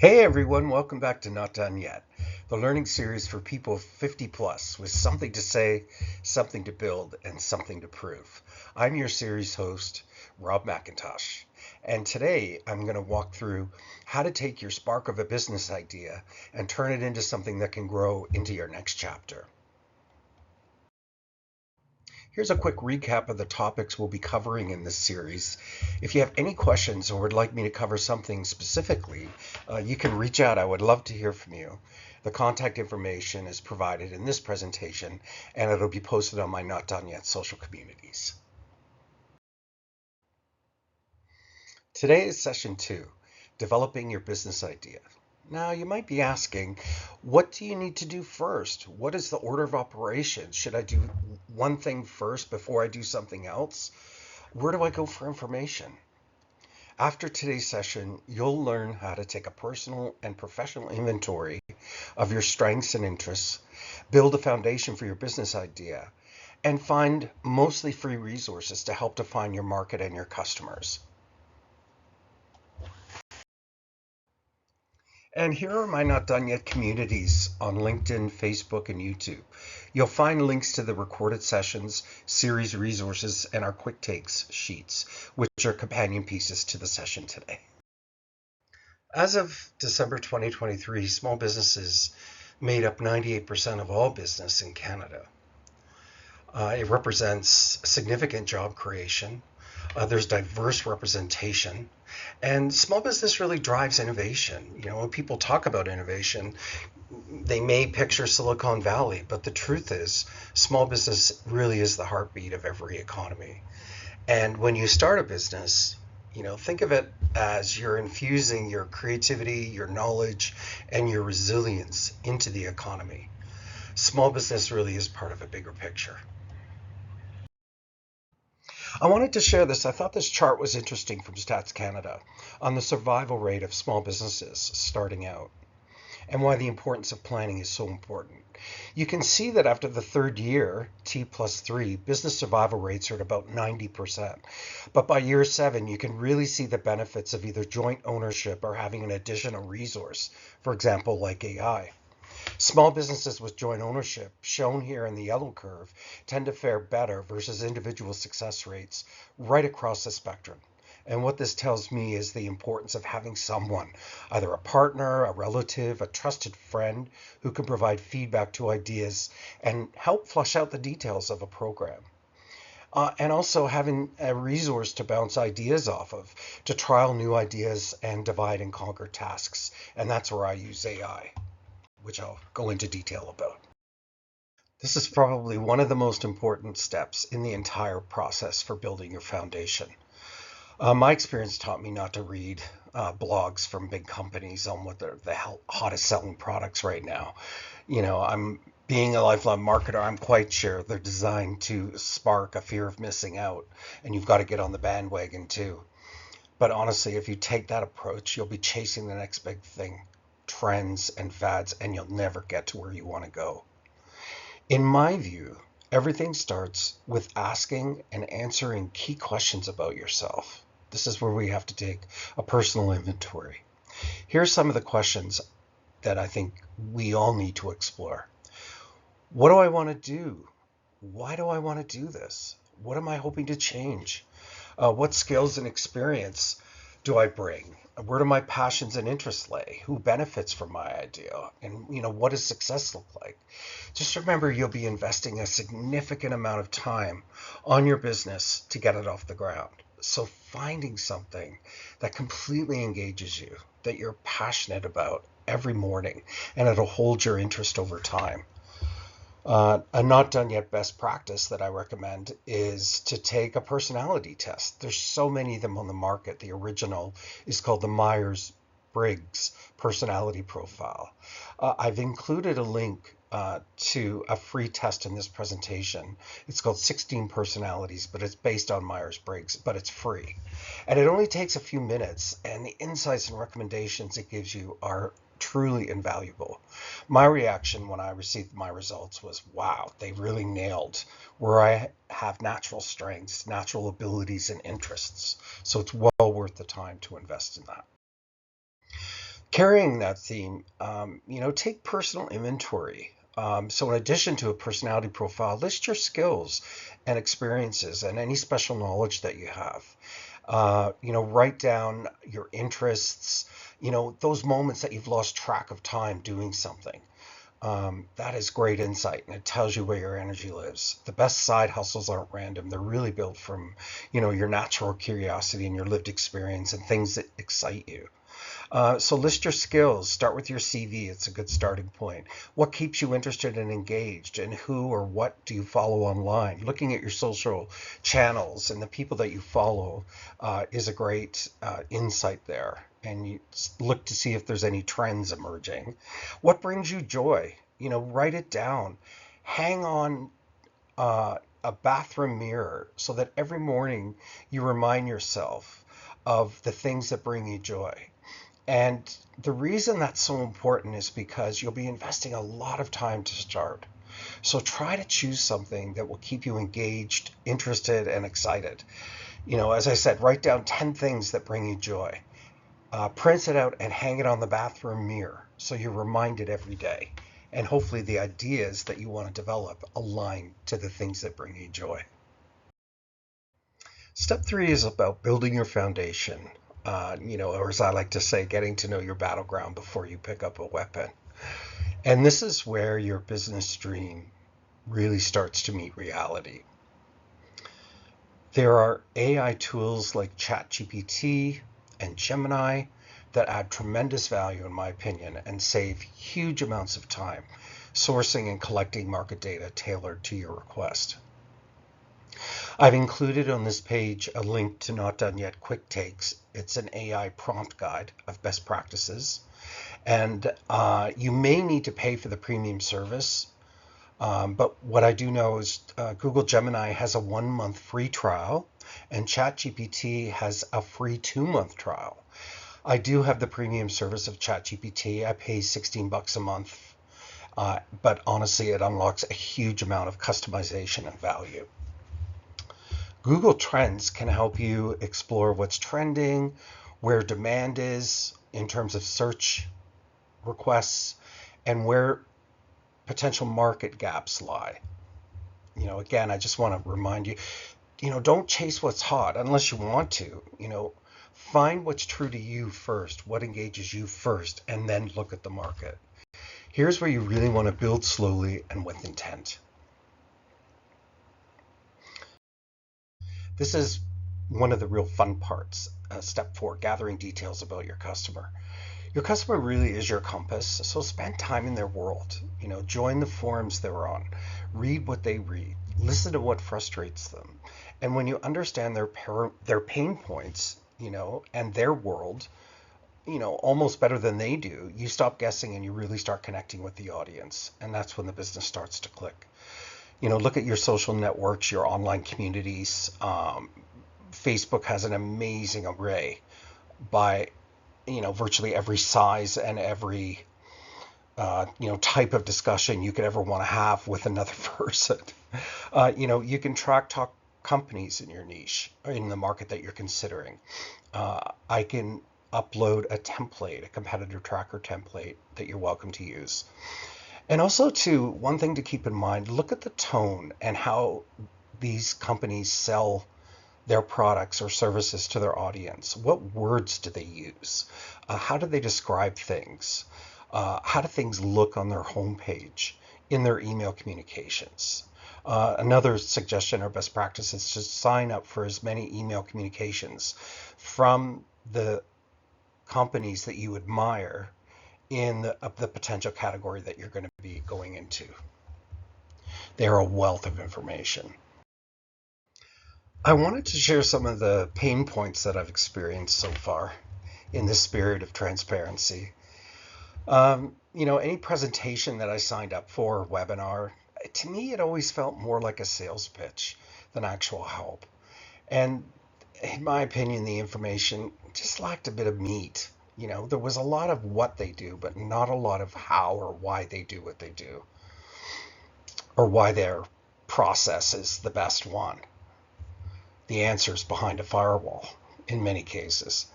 Hey everyone, welcome back to Not Done Yet, the learning series for people 50 plus with something to say, something to build, and something to prove. I'm your series host, Rob McIntosh, and today I'm going to walk through how to take your spark of a business idea and turn it into something that can grow into your next chapter. Here's a quick recap of the topics we'll be covering in this series. If you have any questions or would like me to cover something specifically, you can reach out. I would love to hear from you. The contact information is provided in this presentation, and it'll be posted on my Not Done Yet social communities. Today is session 2, developing your business idea. Now, you might be asking, what do you need to do first? What is the order of operations? Should I do one thing first before I do something else? Where do I go for information? After today's session, you'll learn how to take a personal and professional inventory of your strengths and interests, build a foundation for your business idea, and find mostly free resources to help define your market and your customers. And here are my Not Done Yet communities on LinkedIn, Facebook, and YouTube. You'll find links to the recorded sessions, series resources, and our quick takes sheets, which are companion pieces to the session today. As of December 2023, small businesses made up 98% of all business in Canada. It represents significant job creation. There's diverse representation, and small business really drives innovation. When people talk about innovation, they may picture Silicon Valley, but the truth is, small business really is the heartbeat of every economy. And when you start a business, think of it as you're infusing your creativity, your knowledge, and your resilience into the economy. Small business really is part of a bigger picture. I wanted to share this. I thought this chart was interesting from Stats Canada on the survival rate of small businesses starting out and why the importance of planning is so important. You can see that after the third year, T+3, business survival rates are at about 90%. But by year 7, you can really see the benefits of either joint ownership or having an additional resource, for example, like AI. Small businesses with joint ownership, shown here in the yellow curve, tend to fare better versus individual success rates right across the spectrum. And what this tells me is the importance of having someone, either a partner, a relative, a trusted friend, who can provide feedback to ideas and help flush out the details of a program. And also having a resource to bounce ideas off of, to trial new ideas and divide and conquer tasks. And that's where I use AI, which I'll go into detail about. This is probably one of the most important steps in the entire process for building your foundation. My experience taught me not to read blogs from big companies on what they're the hottest selling products right now. I'm being a lifelong marketer, I'm quite sure they're designed to spark a fear of missing out, and you've got to get on the bandwagon too. But honestly, if you take that approach, you'll be chasing the next big thing, trends and fads, and you'll never get to where you want to go. In my view, everything starts with asking and answering key questions about yourself. This is where we have to take a personal inventory. Here's some of the questions that I think we all need to explore. What do I want to do? Why do I want to do this? What am I hoping to change? What skills and experience do I bring? Where do my passions and interests lay? Who benefits from my idea? And what does success look like? Just remember, you'll be investing a significant amount of time on your business to get it off the ground. So finding something that completely engages you, that you're passionate about every morning, and it'll hold your interest over time. A not done yet best practice that I recommend is to take a personality test. There's so many of them on the market. The original is called the Myers-Briggs personality profile. I've included a link to a free test in this presentation. It's called 16 Personalities, but it's based on Myers-Briggs, but it's free. And it only takes a few minutes, and the insights and recommendations it gives you are truly invaluable. My reaction when I received my results was, wow, they really nailed where I have natural strengths, natural abilities, and interests. So it's well worth the time to invest in that. Carrying that theme, take personal inventory. So in addition to a personality profile, list your skills and experiences and any special knowledge that you have. Write down your interests, those moments that you've lost track of time doing something. That is great insight, and it tells you where your energy lives. The best side hustles aren't random. They're really built from, your natural curiosity and your lived experience and things that excite you. So list your skills. Start with your CV. It's a good starting point. What keeps you interested and engaged, and who or what do you follow online? Looking at your social channels and the people that you follow is a great insight there. And you look to see if there's any trends emerging. What brings you joy? Write it down. Hang on a bathroom mirror so that every morning you remind yourself of the things that bring you joy. And the reason that's so important is because you'll be investing a lot of time to start. So try to choose something that will keep you engaged, interested, and excited. As I said, write down 10 things that bring you joy. Print it out and hang it on the bathroom mirror so you're reminded every day. And hopefully the ideas that you want to develop align to the things that bring you joy. Step 3 is about building your foundation. Or as I like to say, getting to know your battleground before you pick up a weapon. And this is where your business dream really starts to meet reality. There are AI tools like ChatGPT and Gemini that add tremendous value, in my opinion, and save huge amounts of time sourcing and collecting market data tailored to your request. I've included on this page a link to Not Done Yet Quick Takes. It's an AI prompt guide of best practices. And you may need to pay for the premium service. But what I do know is Google Gemini has a 1-month free trial and ChatGPT has a free 2-month trial. I do have the premium service of ChatGPT. I pay $16 a month. But honestly, it unlocks a huge amount of customization and value. Google Trends can help you explore what's trending, where demand is in terms of search requests, and where potential market gaps lie. Again, I just want to remind you, don't chase what's hot unless you want to. Find what's true to you first, what engages you first, and then look at the market. Here's where you really want to build slowly and with intent. This is one of the real fun parts. Step 4, gathering details about your customer. Your customer really is your compass, so spend time in their world. Join the forums they're on, read what they read, listen to what frustrates them. And when you understand their pain points, and their world, almost better than they do, you stop guessing and you really start connecting with the audience. And that's when the business starts to click. Look at your social networks, your online communities. Facebook has an amazing array by, virtually every size and every, type of discussion you could ever want to have with another person. You can track top companies in your niche, in the market that you're considering. I can upload a template, a competitor tracker template that you're welcome to use. And also, too, one thing to keep in mind, look at the tone and how these companies sell their products or services to their audience. What words do they use? How do they describe things? How do things look on their homepage, in their email communications? Another suggestion or best practice is to sign up for as many email communications from the companies that you admire in the potential category that you're going to be going into. They're a wealth of information. I wanted to share some of the pain points that I've experienced so far in the spirit of transparency. Any presentation that I signed up for or webinar, to me, it always felt more like a sales pitch than actual help. And in my opinion, the information just lacked a bit of meat. There was a lot of what they do, but not a lot of how or why they do what they do, or why their process is the best one. The answer's behind a firewall in many cases.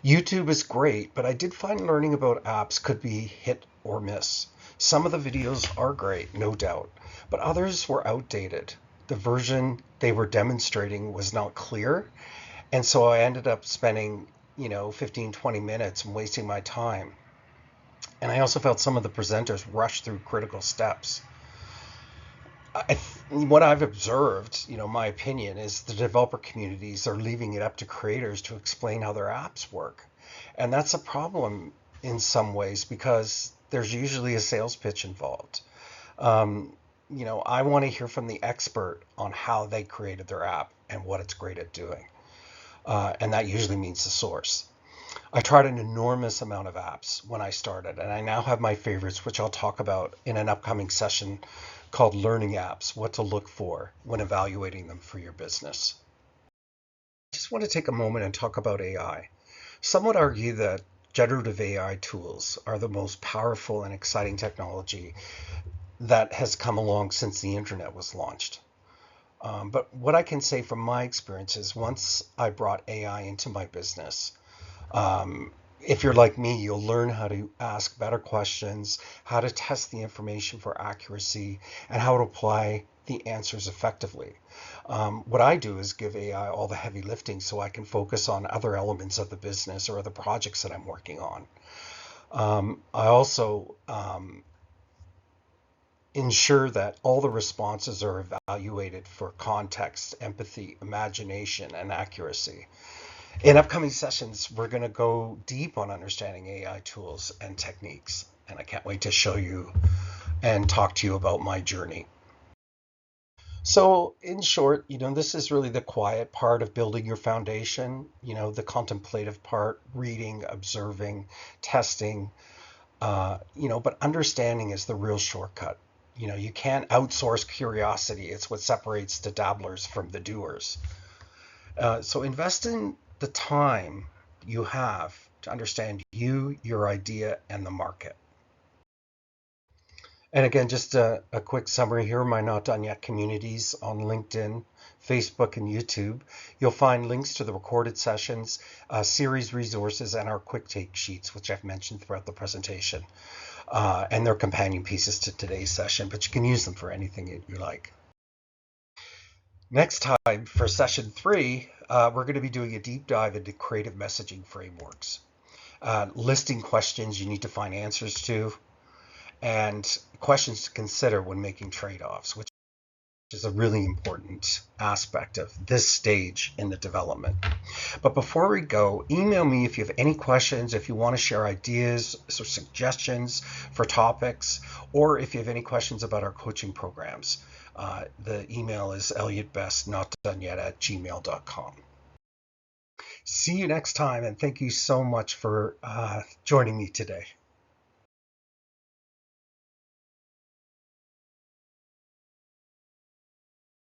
YouTube is great, but I did find learning about apps could be hit or miss. Some of the videos are great, no doubt, but others were outdated. The version they were demonstrating was not clear, and so I ended up spending, 15, 20 minutes and wasting my time. And I also felt some of the presenters rushed through critical steps. What I've observed, my opinion is the developer communities are leaving it up to creators to explain how their apps work. And that's a problem in some ways because there's usually a sales pitch involved. I want to hear from the expert on how they created their app and what it's great at doing. And that usually means the source. I tried an enormous amount of apps when I started, and I now have my favorites, which I'll talk about in an upcoming session called Learning Apps, what to look for when evaluating them for your business. I just want to take a moment and talk about AI. Some would argue that generative AI tools are the most powerful and exciting technology that has come along since the internet was launched. But what I can say from my experience is once I brought AI into my business, if you're like me, you'll learn how to ask better questions, how to test the information for accuracy, and how to apply the answers effectively. What I do is give AI all the heavy lifting so I can focus on other elements of the business or other projects that I'm working on. I also ensure that all the responses are evaluated for context, empathy, imagination, and accuracy. In upcoming sessions, we're going to go deep on understanding AI tools and techniques, and I can't wait to show you and talk to you about my journey. So in short, this is really the quiet part of building your foundation, the contemplative part, reading, observing, testing, but understanding is the real shortcut. You can't outsource curiosity. It's what separates the dabblers from the doers. So invest in the time you have to understand you, your idea, and the market. And again, just a quick summary here, my Not Done Yet communities on LinkedIn, Facebook, and YouTube. You'll find links to the recorded sessions, series resources, and our quick take sheets, which I've mentioned throughout the presentation. And they're companion pieces to today's session, but you can use them for anything you like. Next time for session 3, we're going to be doing a deep dive into creative messaging frameworks, listing questions you need to find answers to, and questions to consider when making trade-offs, which is a really important aspect of this stage in the development. But before we go, email me if you have any questions, if you want to share ideas or suggestions for topics, or if you have any questions about our coaching programs. The email is elliotbestnotdoneyet@gmail.com. See you next time, and thank you so much for joining me today.